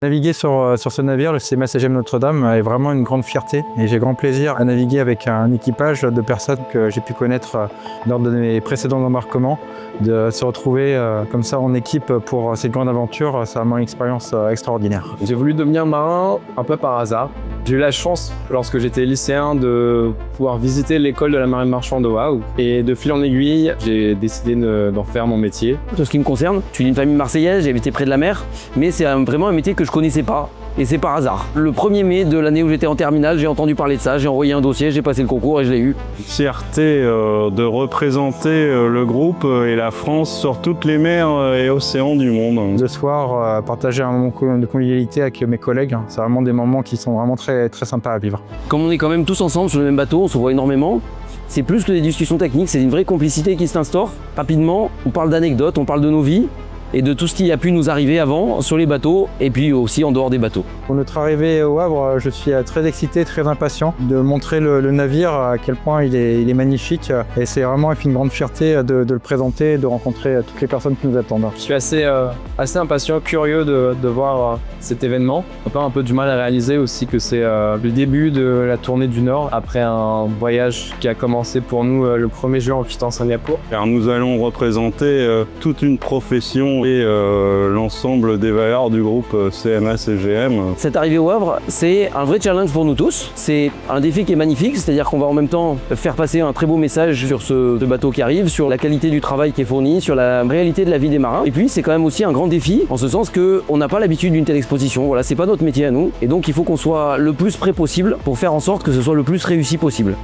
Naviguer sur ce navire, le CMA CGM Notre-Dame, est vraiment une grande fierté et j'ai grand plaisir à naviguer avec un équipage de personnes que j'ai pu connaître lors de mes précédents embarquements. De se retrouver comme ça en équipe pour cette grande aventure, c'est vraiment une expérience extraordinaire. J'ai voulu devenir marin un peu par hasard. J'ai eu la chance, lorsque j'étais lycéen, de pouvoir visiter l'école de la marine marchande au Havre. Et de fil en aiguille, j'ai décidé d'en faire mon métier. Tout ce qui me concerne, je suis d'une famille marseillaise, j'ai habité près de la mer, mais c'est vraiment un métier que je connaissais pas. Et c'est par hasard. Le 1er mai de l'année où j'étais en terminale, j'ai entendu parler de ça, j'ai envoyé un dossier, j'ai passé le concours et je l'ai eu. Fierté de représenter le groupe et la France sur toutes les mers et océans du monde. Ce soir, partager un moment de convivialité avec mes collègues, c'est vraiment des moments qui sont vraiment très sympas à vivre. Comme on est quand même tous ensemble sur le même bateau, on se voit énormément. C'est plus que des discussions techniques, c'est une vraie complicité qui s'instaure. Rapidement, on parle d'anecdotes, on parle de nos vies et de tout ce qui a pu nous arriver avant sur les bateaux et puis aussi en dehors des bateaux. Pour notre arrivée au Havre, je suis très excité, très impatient de montrer le navire, à quel point il est magnifique et c'est vraiment une grande fierté de le présenter et de rencontrer toutes les personnes qui nous attendent. Je suis assez impatient, curieux de voir cet événement. On a un peu du mal à réaliser aussi que c'est le début de la tournée du Nord après un voyage qui a commencé pour nous le 1er juin en quittant Singapour. Car nous allons représenter toute une profession et l'ensemble des valeurs du groupe CMA CGM. Cette arrivée au Havre, c'est un vrai challenge pour nous tous. C'est un défi qui est magnifique, c'est-à-dire qu'on va en même temps faire passer un très beau message sur ce bateau qui arrive, sur la qualité du travail qui est fourni, sur la réalité de la vie des marins. Et puis c'est quand même aussi un grand défi, en ce sens qu'on n'a pas l'habitude d'une telle exposition. Voilà, c'est pas notre métier à nous. Et donc il faut qu'on soit le plus prêt possible pour faire en sorte que ce soit le plus réussi possible.